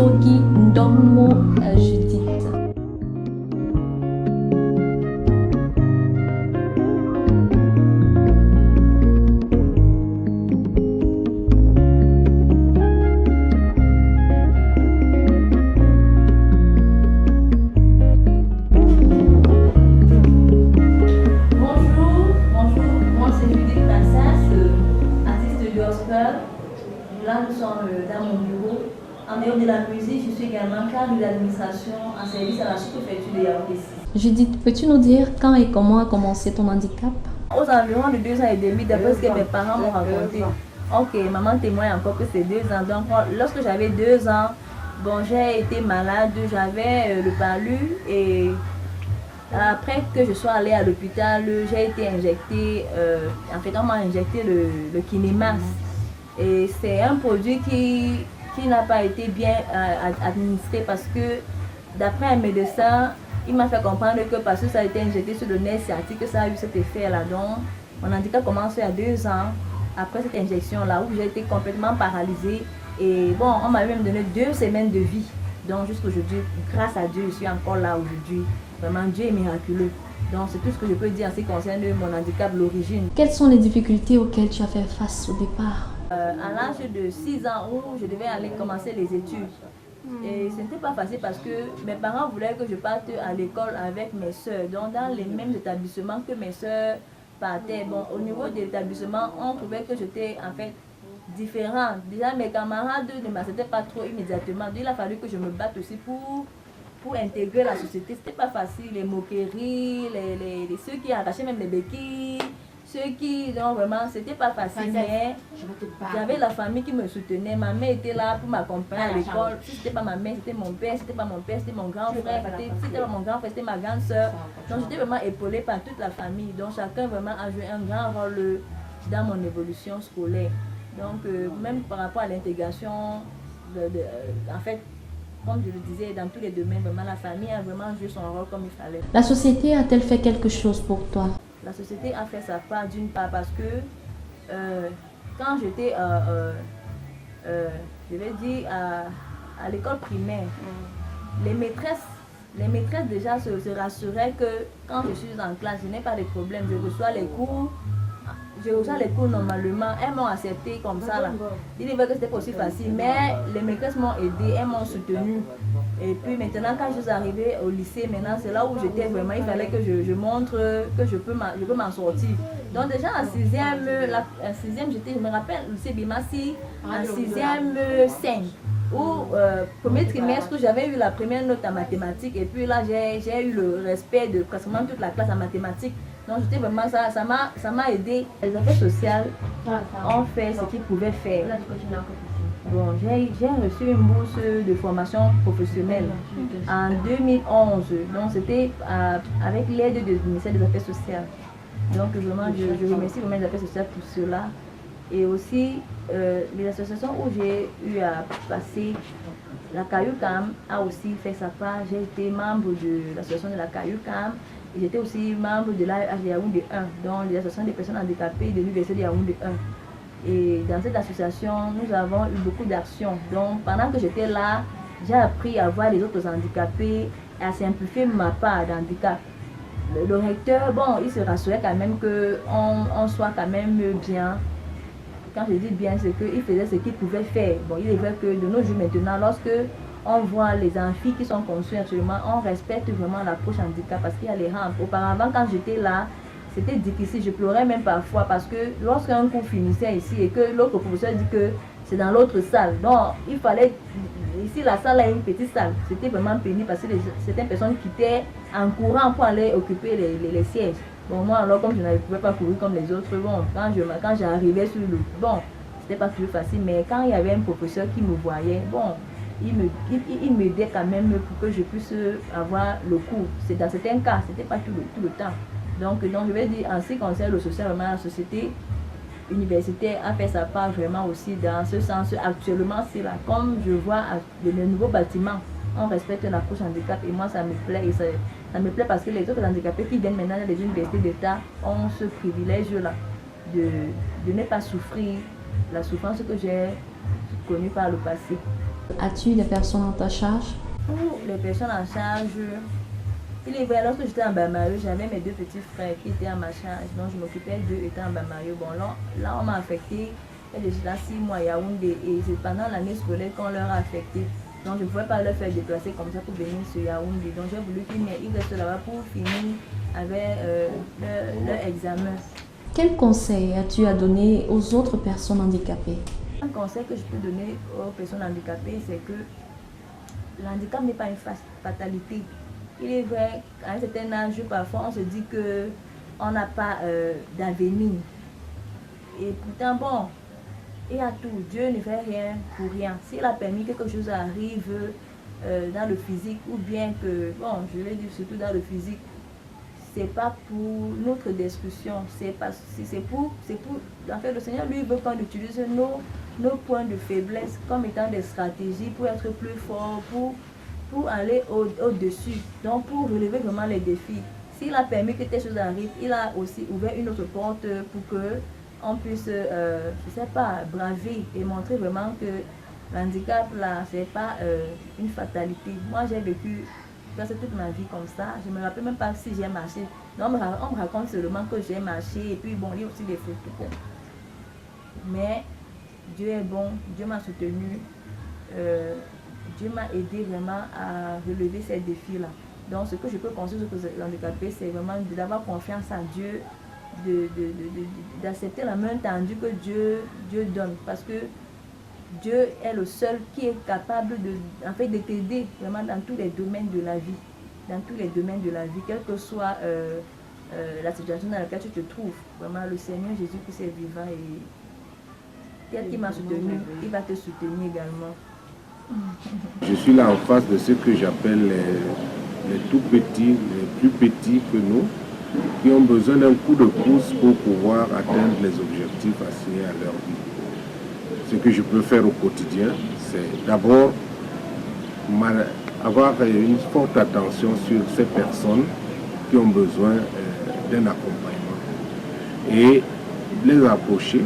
Soki Ndommo Judith. Là, nous sommes dans mon bureau. En dehors de la musique, je suis également cadre de l'administration en service à la sous-préfecture de Yaoundé. Judith, peux-tu nous dire quand et comment a commencé ton handicap? Aux environs de 2 ans et demi, d'après ce que mes parents m'ont raconté. Ok, maman témoigne encore que c'est 2 ans. Donc, lorsque j'avais 2 ans, bon, j'ai été malade, j'avais le palu et après que je sois allée à l'hôpital, j'ai été injectée, en fait, on m'a injecté le Kinemas. Et c'est un produit qui n'a pas été bien administré parce que d'après un médecin, il m'a fait comprendre que parce que ça a été injecté sur le nerf sciatique, que ça a eu cet effet-là. Donc, mon handicap commence il y a 2 ans, après cette injection-là, où j'ai été complètement paralysée. Et bon, on m'a même donné 2 semaines de vie. Donc, jusqu'aujourd'hui, grâce à Dieu, je suis encore là aujourd'hui. Vraiment, Dieu est miraculeux. Donc, c'est tout ce que je peux dire en ce qui concerne mon handicap, l'origine. Quelles sont les difficultés auxquelles tu as fait face au départ? À l'âge de 6 ans où je devais aller commencer les études. Et ce n'était pas facile parce que mes parents voulaient que je parte à l'école avec mes soeurs, donc dans les mêmes établissements que mes soeurs partaient. Bon, au niveau de l'établissement, on trouvait que j'étais en fait différente. Déjà, mes camarades ne m'acceptaient pas trop immédiatement. Donc, il a fallu que je me batte aussi pour intégrer la société. C'était pas facile, les moqueries, ceux qui arrachaient même les béquilles. Ceux qui, donc vraiment, c'était pas facile, mais j'avais la famille qui me soutenait. Ma mère était là pour m'accompagner à l'école. Si c'était pas ma mère, c'était mon père. Si c'était pas mon père, c'était mon grand frère. Si c'était pas mon grand frère, c'était ma grande soeur. Donc j'étais vraiment épaulée par toute la famille. Donc chacun vraiment a joué un grand rôle dans mon évolution scolaire. Donc même par rapport à l'intégration, en fait, comme je le disais, dans tous les domaines, vraiment la famille a vraiment joué son rôle comme il fallait. La société a-t-elle fait quelque chose pour toi? La société a fait sa part d'une part parce que quand j'étais, je vais dire, à l'école primaire, les maîtresses déjà se rassuraient que quand je suis en classe, je n'ai pas de problème, je reçois les cours normalement. Elles m'ont accepté comme ça là. Ils disaient que c'était pas aussi facile, mais les maîtresses m'ont aidé, elles m'ont soutenu. Et puis maintenant, quand je suis arrivée au lycée, maintenant c'est là où j'étais vraiment, il fallait que je montre que je peux m'en sortir. Donc déjà en 6e, je me rappelle, le lycée Bimassi, en 6e 5, où premier trimestre, j'avais eu la première note en mathématiques et puis là j'ai eu le respect de pratiquement toute la classe en mathématiques. Donc j'étais vraiment, ça m'a aidé. Les affaires sociales ont fait ce qu'ils pouvaient faire. Bon, j'ai reçu une bourse de formation professionnelle en 2011. Donc c'était avec l'aide du ministère des Affaires sociales. Donc vraiment, je remercie vraiment les Affaires sociales pour cela. Et aussi les associations où j'ai eu à passer. La CAUCAM a aussi fait sa part. J'ai été membre de l'association de la CAUCAM. Et j'étais aussi membre de l'AEH de Yaoundé 1, dont l'association des personnes handicapées de l'Université de Yaoundé 1. Et dans cette association, nous avons eu beaucoup d'actions. Donc pendant que j'étais là, j'ai appris à voir les autres handicapés et à simplifier ma part d'handicap. Le recteur, bon, il se rassurait quand même qu'on soit quand même bien. Quand je dis bien, c'est qu'il faisait ce qu'il pouvait faire. Bon, il est vrai que de nos jours maintenant, lorsque on voit les amphis qui sont construits actuellement, on respecte vraiment l'approche handicap parce qu'il y a les rampes. Auparavant, quand j'étais là, c'était difficile, je pleurais même parfois parce que lorsqu'un cours finissait ici et que l'autre professeur dit que c'est dans l'autre salle, donc il fallait, ici la salle est une petite salle, c'était vraiment pénible parce que certaines personnes quittaient en courant pour aller occuper les sièges. Bon, moi alors comme je ne pouvais pas courir comme les autres, bon, quand j'arrivais sur le, bon, c'était pas toujours facile, mais quand il y avait un professeur qui me voyait, bon, il m'aidait quand même pour que je puisse avoir le cours. C'est dans certains cas, c'était pas tout le temps. Donc je vais dire, en ce qui concerne le social, vraiment la société universitaire a fait sa part vraiment aussi dans ce sens. Actuellement, c'est là, comme je vois les nouveaux bâtiments, on respecte l'approche handicap et moi ça me plaît. Et ça me plaît parce que les autres handicapés qui viennent maintenant dans les universités d'État ont ce privilège-là de ne pas souffrir la souffrance que j'ai connue par le passé. As-tu des personnes en ta charge? Pour les personnes en charge, il est vrai, lorsque j'étais en Bamayo, j'avais mes 2 petits frères qui étaient à ma charge, donc je m'occupais d'eux étant en Bamayo. Bon, là on m'a affecté, il y a déjà 6 mois à Yaoundé, et c'est pendant l'année scolaire qu'on leur a affecté. Donc je ne pouvais pas leur faire déplacer comme ça pour venir sur Yaoundé. Donc j'ai voulu qu'ils restent là-bas pour finir avec leur examen. Quel conseil as-tu à donner aux autres personnes handicapées? Un conseil que je peux donner aux personnes handicapées, c'est que l'handicap n'est pas une fatalité. Il est vrai qu'à un certain âge, parfois on se dit qu'on n'a pas d'avenir. Et pourtant, bon, il y a tout. Dieu ne fait rien pour rien. S'il a permis que quelque chose arrive dans le physique, ou bien que, bon, je vais dire surtout dans le physique, c'est pas pour notre destruction, c'est pour, en fait, le Seigneur lui veut qu'on utilise nos points de faiblesse comme étant des stratégies pour être plus fort, pour aller au-dessus, donc pour relever vraiment les défis. S'il a permis que telle chose arrive, il a aussi ouvert une autre porte pour que on puisse, je sais pas, braver et montrer vraiment que l'handicap là, c'est pas une fatalité. Moi j'ai vécu presque toute ma vie comme ça. Je me rappelle même pas si j'ai marché. Non, on me raconte seulement que j'ai marché et puis bon, il y a aussi des photos. Mais Dieu est bon, Dieu m'a soutenu, Dieu m'a aidé vraiment à relever ces défis-là. Donc ce que je peux conseiller aux handicapés, c'est vraiment d'avoir confiance en Dieu, d'accepter la main tendue que Dieu donne. Parce que Dieu est le seul qui est capable de t'aider vraiment dans tous les domaines de la vie. Dans tous les domaines de la vie, quelle que soit la situation dans laquelle tu te trouves. Vraiment, le Seigneur Jésus-Christ est vivant et tel qu'il m'a soutenu, il va te soutenir également. Je suis là en face de ceux que j'appelle les tout petits, les plus petits que nous, qui ont besoin d'un coup de pouce pour pouvoir atteindre les objectifs assignés à leur vie. Ce que je peux faire au quotidien, c'est d'abord avoir une forte attention sur ces personnes qui ont besoin d'un accompagnement et les approcher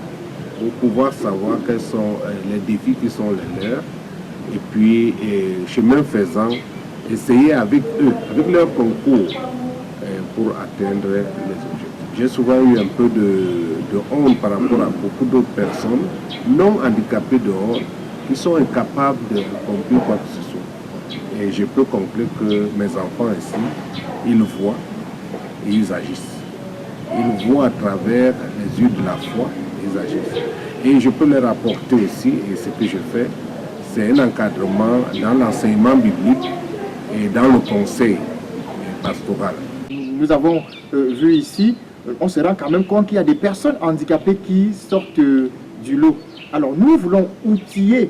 pour pouvoir savoir quels sont les défis qui sont les leurs et puis, chemin faisant, essayer avec eux, avec leur concours, pour atteindre les objectifs. J'ai souvent eu un peu de honte par rapport à beaucoup d'autres personnes non handicapées dehors qui sont incapables de accomplir quoi que ce soit. Et je peux conclure que mes enfants ici, ils voient et ils agissent. Ils voient à travers les yeux de la foi, ils agissent. Et je peux leur apporter aussi, et ce que je fais, c'est un encadrement dans l'enseignement biblique et dans le conseil pastoral. Nous avons vu ici, on se rend quand même compte qu'il y a des personnes handicapées qui sortent du lot. Alors nous voulons outiller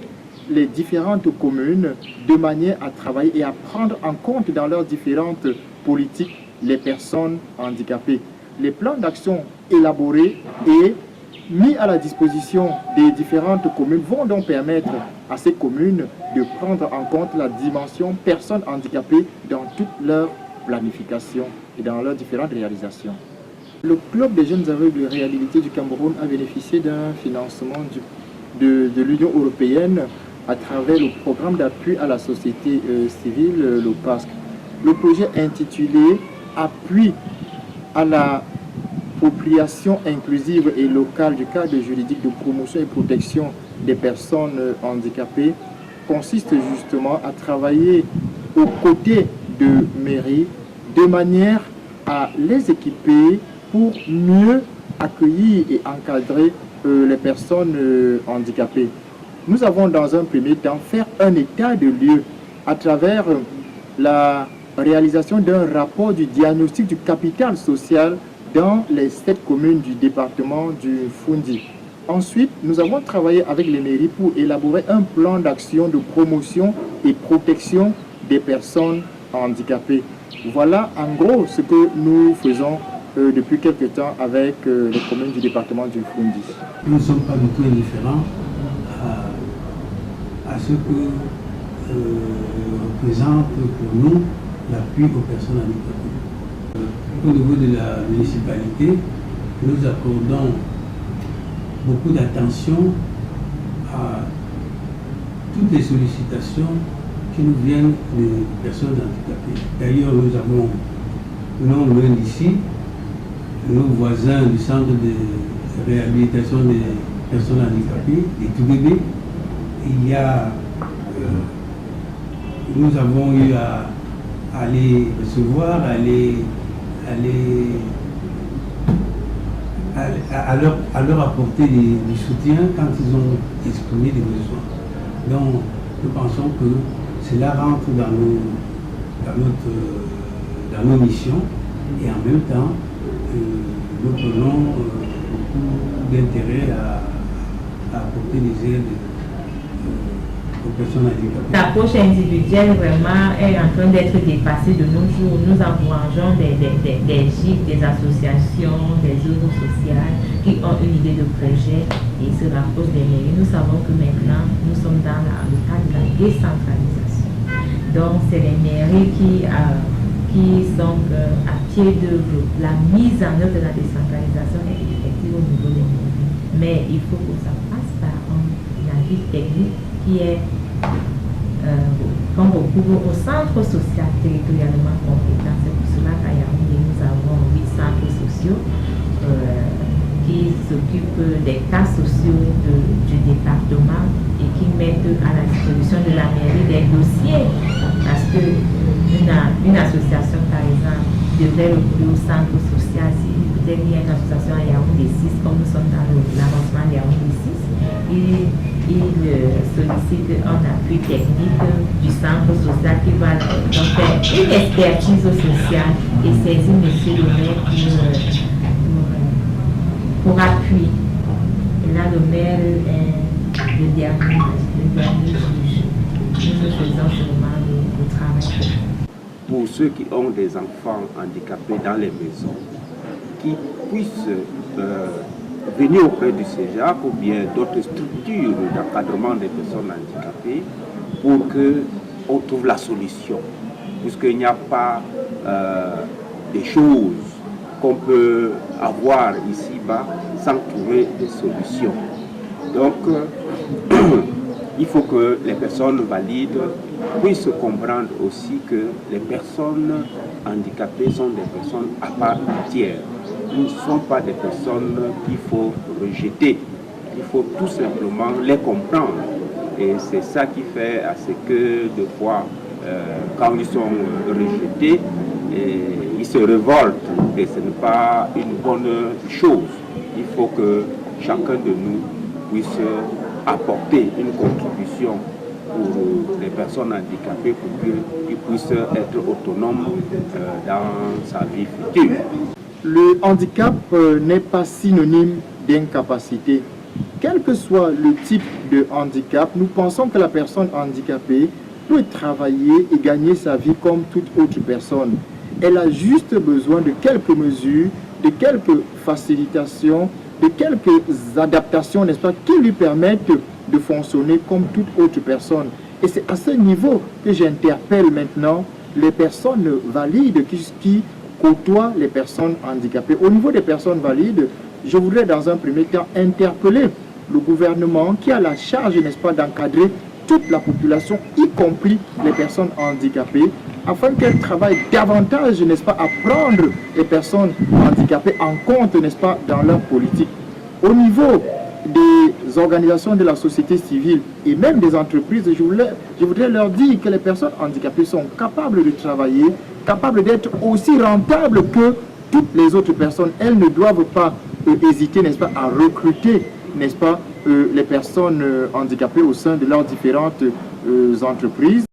les différentes communes de manière à travailler et à prendre en compte dans leurs différentes politiques les personnes handicapées. Les plans d'action élaborés et mis à la disposition des différentes communes vont donc permettre à ces communes de prendre en compte la dimension personnes handicapées dans toute leur planification et dans leurs différentes réalisations. Le Club des jeunes aveugles réhabilités du Cameroun a bénéficié d'un financement de l'Union européenne à travers le programme d'appui à la société civile, le PASC. Le projet intitulé « Appui à la appropriation inclusive et locale du cadre juridique de promotion et protection des personnes handicapées » consiste justement à travailler aux côtés de mairies de manière à les équiper pour mieux accueillir et encadrer les personnes handicapées. Nous avons dans un premier temps fait un état de lieu à travers la réalisation d'un rapport du diagnostic du capital social dans les 7 communes du département du Fundi. Ensuite, nous avons travaillé avec les mairies pour élaborer un plan d'action de promotion et protection des personnes handicapées. Voilà en gros ce que nous faisons depuis quelque temps avec les communes du département du Fundi. Nous ne sommes pas du tout indifférents à ce que représente pour nous l'appui aux personnes handicapées. Au niveau de la municipalité, nous accordons beaucoup d'attention toutes les sollicitations qui nous viennent des personnes handicapées. D'ailleurs, nous avons, non loin d'ici, nos voisins du centre de réhabilitation des personnes handicapées, des tout bébés. Il y a, nous avons eu à les recevoir, à leur apporter du soutien quand ils ont exprimé des besoins. Donc, nous pensons que cela rentre dans nos missions et en même temps, nous prenons beaucoup d'intérêt à apporter des aides aux personnes handicapées. L'approche individuelle vraiment est en train d'être dépassée de nos jours. Nous encourageons des GIC, des associations, des œuvres sociales qui ont une idée de projet et se rapprochent des mairies. Nous savons que maintenant, nous sommes dans le cadre de la décentralisation. Donc, c'est les mairies qui sont à pied d'œuvre. La mise en œuvre de la décentralisation est effective au niveau des mairies. Mais il faut que ça passe par un avis technique qui est qu'on recouvre au centre social territorialement compétent. C'est pour cela qu'à Yaoundé, nous avons 8 centres sociaux qui s'occupent des cas sociaux du département et qui mettent à la disposition de la mairie des dossiers. Parce qu'une association, par exemple, devrait recourir au centre social. Si peut-être il y a une association à Yaoundé 6, comme nous sommes dans l'avancement de Yaoundé 6, il sollicite un appui technique du centre social qui va donc faire une expertise sociale et saisir M. le maire pour appui. Et là, le maire est le dernier juge. Nous faisons seulement le travail. Pour ceux qui ont des enfants handicapés dans les maisons, qui puissent venir auprès du CEJAC ou bien d'autres structures d'encadrement des personnes handicapées pour qu'on trouve la solution. Puisqu'il n'y a pas des choses qu'on peut avoir ici-bas sans trouver des solutions. Donc, il faut que les personnes valides puissent comprendre aussi que les personnes handicapées sont des personnes à part entière. Ils ne sont pas des personnes qu'il faut rejeter. Il faut tout simplement les comprendre. Et c'est ça qui fait à ce que, des fois, quand ils sont rejetés, ils se révoltent. Et ce n'est pas une bonne chose. Il faut que chacun de nous puisse apporter une contribution pour les personnes handicapées pour qu'ils puissent être autonomes dans sa vie future. Le handicap n'est pas synonyme d'incapacité. Quel que soit le type de handicap, nous pensons que la personne handicapée peut travailler et gagner sa vie comme toute autre personne. Elle a juste besoin de quelques mesures, de quelques facilitations, de quelques adaptations, n'est-ce pas, qui lui permettent de fonctionner comme toute autre personne. Et c'est à ce niveau que j'interpelle maintenant les personnes valides qui côtoient les personnes handicapées. Au niveau des personnes valides, je voudrais dans un premier temps interpeller le gouvernement qui a la charge, n'est-ce pas, d'encadrer toute la population, y compris les personnes handicapées, afin qu'elles travaillent davantage, n'est-ce pas, à prendre les personnes handicapées en compte, n'est-ce pas, dans leur politique. Au niveau des organisations de la société civile et même des entreprises, je voudrais leur dire que les personnes handicapées sont capables de travailler, capables d'être aussi rentables que toutes les autres personnes. Elles ne doivent pas hésiter, n'est-ce pas, à recruter, n'est-ce pas, les personnes handicapées au sein de leurs différentes entreprises.